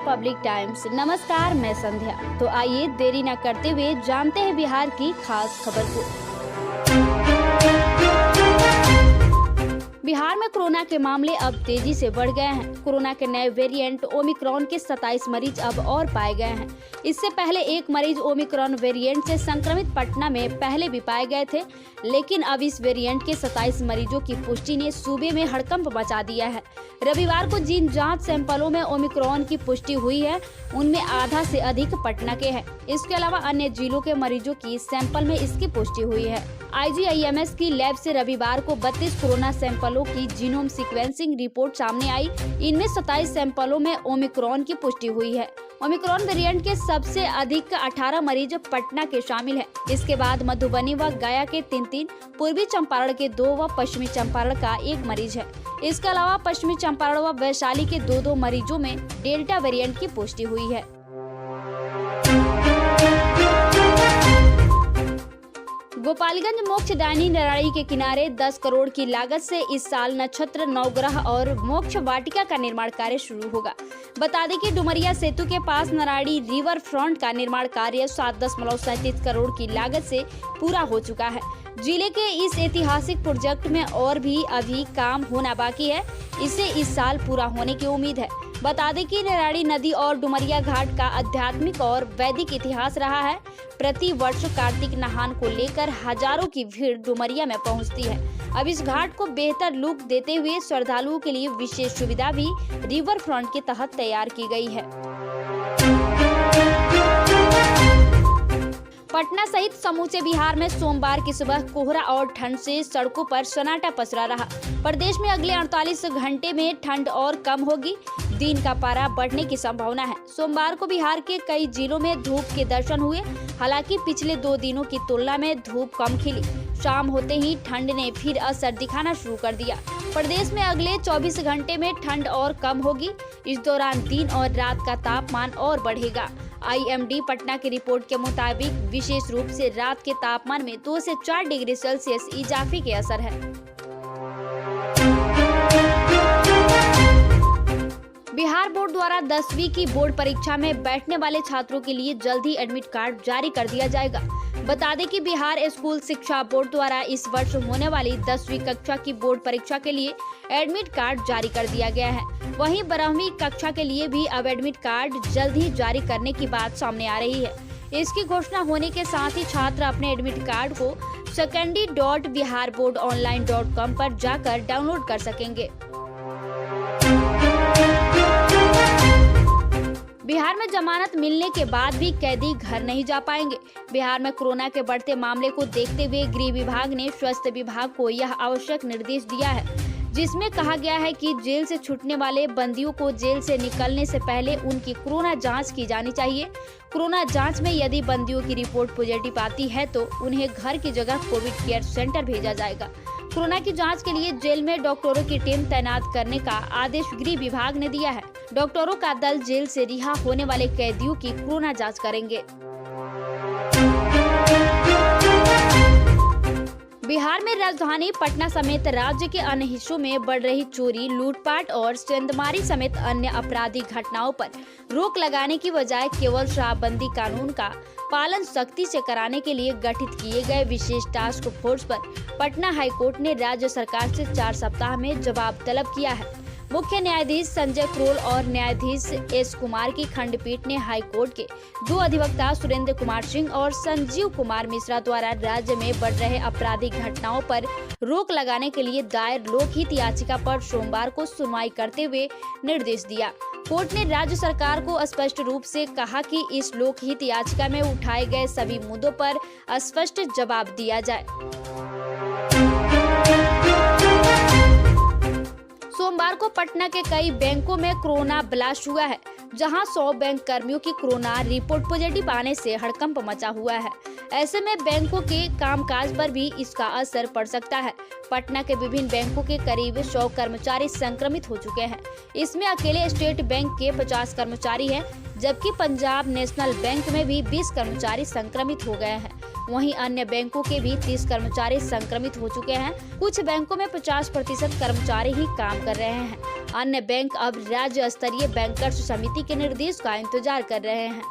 Public times. नमस्कार, मैं संध्या। तो आइए देरी न करते हुए जानते हैं बिहार की खास खबर को। बिहार में कोरोना के मामले अब तेजी से बढ़ गए हैं। कोरोना के नए वेरिएंट ओमिक्रॉन के 27 मरीज अब और पाए गए हैं। इससे पहले एक मरीज ओमिक्रॉन वेरिएंट से संक्रमित पटना में पहले भी पाए गए थे, लेकिन अब इस वेरिएंट के 27 मरीजों की पुष्टि ने सूबे में हड़कंप मचा दिया है। रविवार को जिन जांच सैंपलों में ओमिक्रॉन की पुष्टि हुई है, उनमें आधा से अधिक पटना के हैं। इसके अलावा अन्य जिलों के मरीजों की सैंपल में इसकी पुष्टि हुई है। IGIMS की लैब से रविवार को 32 कोरोना सैंपलों की जीनोम सीक्वेंसिंग रिपोर्ट सामने आई। इनमें 27 सैंपलों में ओमिक्रॉन की पुष्टि हुई है। ओमिक्रॉन वेरिएंट के सबसे अधिक 18 मरीज पटना के शामिल हैं। इसके बाद मधुबनी व गया के 3, पूर्वी चंपारण के 2 व पश्चिमी चंपारण का 1 मरीज है। इसके अलावा पश्चिमी चंपारण व वैशाली के 2 मरीजों में डेल्टा वेरिएंट की पुष्टि हुई है। गोपालगंज मोक्षदायिनी नराई के किनारे 10 करोड़ की लागत से इस साल नक्षत्र, नवग्रह और मोक्ष वाटिका का निर्माण कार्य शुरू होगा। बता दें कि डुमरिया सेतु के पास नराड़ी रिवर फ्रंट का निर्माण कार्य 7.37 करोड़ की लागत से पूरा हो चुका है। जिले के इस ऐतिहासिक प्रोजेक्ट में और भी अभी काम होना बाकी है। इसे इस साल पूरा होने की उम्मीद है। बता दें कि नराड़ी नदी और डुमरिया घाट का आध्यात्मिक और वैदिक इतिहास रहा है। प्रति वर्ष कार्तिक नहान को लेकर हजारों की भीड़ डुमरिया में पहुंचती है। अब इस घाट को बेहतर लुक देते हुए श्रद्धालुओं के लिए विशेष सुविधा भी रिवर फ्रंट के तहत तैयार की गई है। पटना सहित समूचे बिहार में सोमवार की सुबह कोहरा और ठंड से सड़कों पर सन्नाटा पसरा रहा। प्रदेश में अगले 48 घंटे में ठंड और कम होगी। दिन का पारा बढ़ने की संभावना है। सोमवार को बिहार के कई जिलों में धूप के दर्शन हुए। हालांकि पिछले 2 दिनों की तुलना में धूप कम खिली। शाम होते ही ठंड ने फिर असर दिखाना शुरू कर दिया। प्रदेश में अगले 24 घंटे में ठंड और कम होगी। इस दौरान दिन और रात का तापमान और बढ़ेगा। IMD पटना की रिपोर्ट के मुताबिक विशेष रूप से रात के तापमान में 2 से 4 डिग्री सेल्सियस इजाफे के असर है। बिहार बोर्ड द्वारा 10वीं की बोर्ड परीक्षा में बैठने वाले छात्रों के लिए जल्द ही एडमिट कार्ड जारी कर दिया जाएगा। बता दें कि बिहार स्कूल शिक्षा बोर्ड द्वारा इस वर्ष होने वाली 10वीं कक्षा की बोर्ड परीक्षा के लिए एडमिट कार्ड जारी कर दिया गया है। वहीं 12वीं कक्षा के लिए भी अब एडमिट कार्ड जल्द ही जारी करने की बात सामने आ रही है। इसकी घोषणा होने के साथ ही छात्र अपने एडमिट कार्ड को secondary.biharboardonline.com पर जाकर डाउनलोड कर सकेंगे। बिहार में जमानत मिलने के बाद भी कैदी घर नहीं जा पाएंगे। बिहार में कोरोना के बढ़ते मामले को देखते हुए गृह विभाग ने स्वास्थ्य विभाग को यह आवश्यक निर्देश दिया है, जिसमें कहा गया है कि जेल से छूटने वाले बंदियों को जेल से निकलने से पहले उनकी कोरोना जांच की जानी चाहिए। कोरोना जांच में यदि बंदियों की रिपोर्ट पॉजिटिव आती है तो उन्हें घर की जगह कोविड केयर सेंटर भेजा जाएगा। कोरोना की जांच के लिए जेल में डॉक्टरों की टीम तैनात करने का आदेश गृह विभाग ने दिया है। डॉक्टरों का दल जेल से रिहा होने वाले कैदियों की कोरोना जांच करेंगे। बिहार में राजधानी पटना समेत राज्य के अन्य हिस्सों में बढ़ रही चोरी, लूटपाट और सेंधमारी समेत अन्य आपराधिक घटनाओं पर रोक लगाने की बजाय केवल शराबबंदी कानून का पालन सख्ती से कराने के लिए गठित किए गए विशेष टास्क फोर्स पर पटना हाईकोर्ट ने राज्य सरकार से 4 सप्ताह में जवाब तलब किया है। मुख्य न्यायाधीश संजय करोल और न्यायाधीश S कुमार की खंडपीठ ने हाईकोर्ट के 2 अधिवक्ता सुरेंद्र कुमार सिंह और संजीव कुमार मिश्रा द्वारा राज्य में बढ़ रहे आपराधिक घटनाओं पर रोक लगाने के लिए दायर लोकहित याचिका पर सोमवार को सुनवाई करते हुए निर्देश दिया। कोर्ट ने राज्य सरकार को स्पष्ट रूप से कहा कि इस लोकहित याचिका में उठाए गए सभी मुद्दों पर स्पष्ट जवाब दिया जाए। सोमवार को पटना के कई बैंकों में कोरोना ब्लास्ट हुआ है, जहां 100 बैंक कर्मियों की कोरोना रिपोर्ट पॉजिटिव आने से हड़कंप मचा हुआ है। ऐसे में बैंकों के कामकाज पर भी इसका असर पड़ सकता है। पटना के विभिन्न बैंकों के करीब 100 कर्मचारी संक्रमित हो चुके हैं। इसमें अकेले स्टेट बैंक के 50 कर्मचारी हैं, जबकि पंजाब नेशनल बैंक में भी 20 कर्मचारी संक्रमित हो गए हैं। वहीं अन्य बैंकों के भी 30 कर्मचारी संक्रमित हो चुके हैं। कुछ बैंकों में 50% कर्मचारी ही काम कर रहे हैं। अन्य बैंक अब राज्य स्तरीय बैंकर्स समिति के निर्देश का इंतजार कर रहे हैं।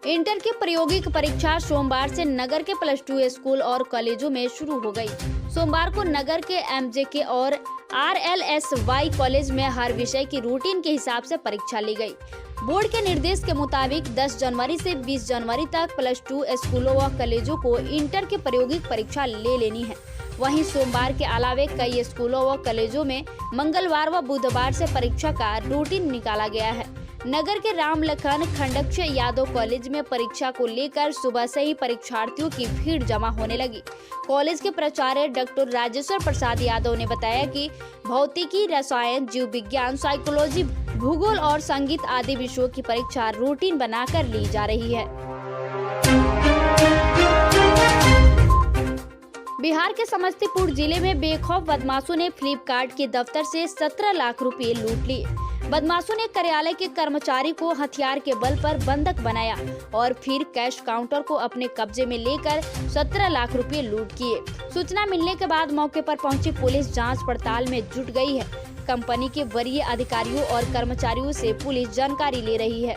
इंटर की प्रायोगिक परीक्षा सोमवार से नगर के +2 स्कूल और कॉलेजों में शुरू हो गई। सोमवार को नगर के MJK और RLSY कॉलेज में हर विषय की रूटीन के हिसाब से परीक्षा ली गई। बोर्ड के निर्देश के मुताबिक 10 जनवरी से 20 जनवरी तक +2 स्कूलों व कॉलेजों को इंटर की प्रायोगिक परीक्षा ले लेनी है। वहीं सोमवार के अलावे कई स्कूलों व कॉलेजों में मंगलवार व बुधवार से परीक्षा का रूटीन निकाला गया है। नगर के रामलखन खंडक्ष यादव कॉलेज में परीक्षा को लेकर सुबह से ही परीक्षार्थियों की भीड़ जमा होने लगी। कॉलेज के प्राचार्य डॉक्टर राजेश्वर प्रसाद यादव ने बताया कि भौतिकी, रसायन, जीव विज्ञान, साइकोलॉजी, भूगोल और संगीत आदि विषयों की परीक्षा रूटीन बनाकर ली जा रही है। बिहार के समस्तीपुर जिले में बेखौफ बदमाशों ने फ्लिपकार्ट के दफ्तर से 17 लाख रुपए लूट लिए। बदमाशों ने कार्यालय के कर्मचारी को हथियार के बल पर बंधक बनाया और फिर कैश काउंटर को अपने कब्जे में लेकर 17 लाख रुपए लूट किए। सूचना मिलने के बाद मौके पर पहुंची पुलिस जांच पड़ताल में जुट गई है। कंपनी के वरीय अधिकारियों और कर्मचारियों से पुलिस जानकारी ले रही है।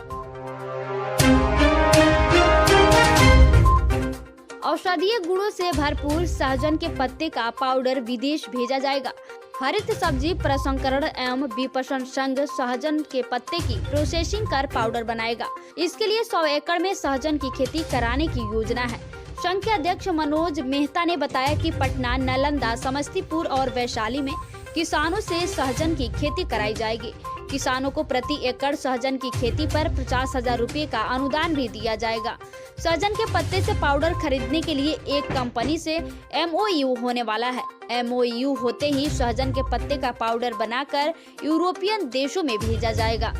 औषधीय गुणों से भरपूर सहजन के पत्ते का पाउडर विदेश भेजा जाएगा। हरित सब्जी प्रसंस्करण एवं विपणन संघ सहजन के पत्ते की प्रोसेसिंग कर पाउडर बनाएगा। इसके लिए 100 एकड़ में सहजन की खेती कराने की योजना है। संघ के अध्यक्ष मनोज मेहता ने बताया कि पटना, नालंदा, समस्तीपुर और वैशाली में किसानों से सहजन की खेती कराई जाएगी। किसानों को प्रति एकड़ सहजन की खेती पर 50,000 रुपए का अनुदान भी दिया जाएगा। सहजन के पत्ते से पाउडर खरीदने के लिए एक कंपनी से MOU होने वाला है। MOU होते ही सहजन के पत्ते का पाउडर बनाकर यूरोपियन देशों में भेजा जाएगा।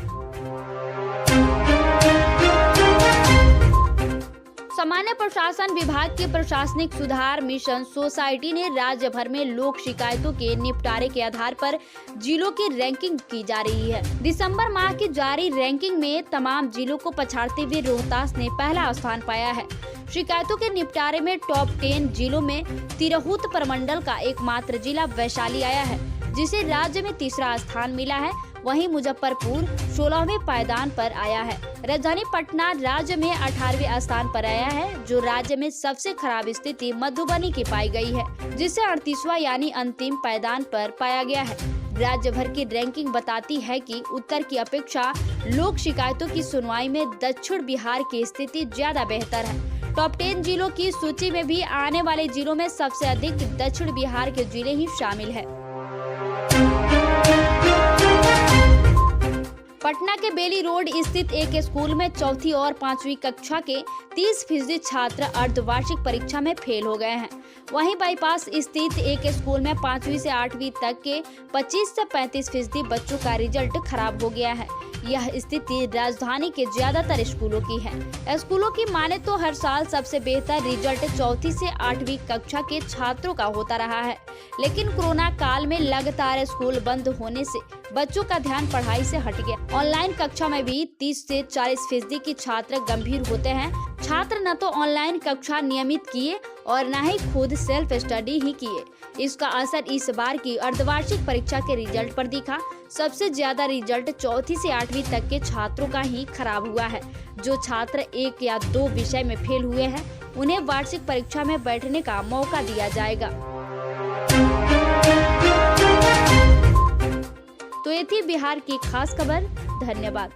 सामान्य प्रशासन विभाग के प्रशासनिक सुधार मिशन सोसाइटी ने राज्य भर में लोक शिकायतों के निपटारे के आधार पर जिलों की रैंकिंग की जा रही है। दिसंबर माह की जारी रैंकिंग में तमाम जिलों को पछाड़ते हुए रोहतास ने पहला स्थान पाया है। शिकायतों के निपटारे में टॉप 10 जिलों में तिरहुत प्रमंडल का एकमात्र जिला वैशाली आया है, जिसे राज्य में तीसरा स्थान मिला है। वहीं मुजफ्फरपुर 16वें पायदान पर आया है। राजधानी पटना राज्य में 18वें स्थान पर आया है, जो राज्य में सबसे खराब स्थिति मधुबनी की पाई गई है, जिसे 38वां यानी अंतिम पायदान पर पाया गया है। राज्य भर की रैंकिंग बताती है कि उत्तर की अपेक्षा लोक शिकायतों की सुनवाई में दक्षिण बिहार की स्थिति ज्यादा बेहतर है। टॉप 10 जिलों की सूची में भी आने वाले जिलों में सबसे अधिक दक्षिण बिहार के जिले ही शामिल है। पटना के बेली रोड स्थित एक स्कूल में 4वीं और 5वीं कक्षा के 30% छात्र अर्धवार्षिक परीक्षा में फेल हो गए हैं। वहीं बाईपास स्थित एक स्कूल में 5वीं से 8वीं तक के 25 से 35% बच्चों का रिजल्ट खराब हो गया है। यह स्थिति राजधानी के ज्यादातर स्कूलों की है। स्कूलों की माने तो हर साल सबसे बेहतर रिजल्ट 4वीं से 8वीं कक्षा के छात्रों का होता रहा है, लेकिन कोरोना काल में लगातार स्कूल बंद होने से बच्चों का ध्यान पढ़ाई से हट गया। ऑनलाइन कक्षा में भी 30 से 40% की छात्र गंभीर होते हैं। छात्र न तो ऑनलाइन कक्षा नियमित किए और न ही खुद सेल्फ स्टडी ही किए। इसका असर इस बार की अर्धवार्षिक परीक्षा के रिजल्ट पर दिखा। सबसे ज्यादा रिजल्ट 4वीं से 8वीं तक के छात्रों का ही खराब हुआ है। जो छात्र 1 या 2 विषय में फेल हुए हैं, उन्हें वार्षिक परीक्षा में बैठने का मौका दिया जाएगा। तो ये थी बिहार की खास खबर। धन्यवाद।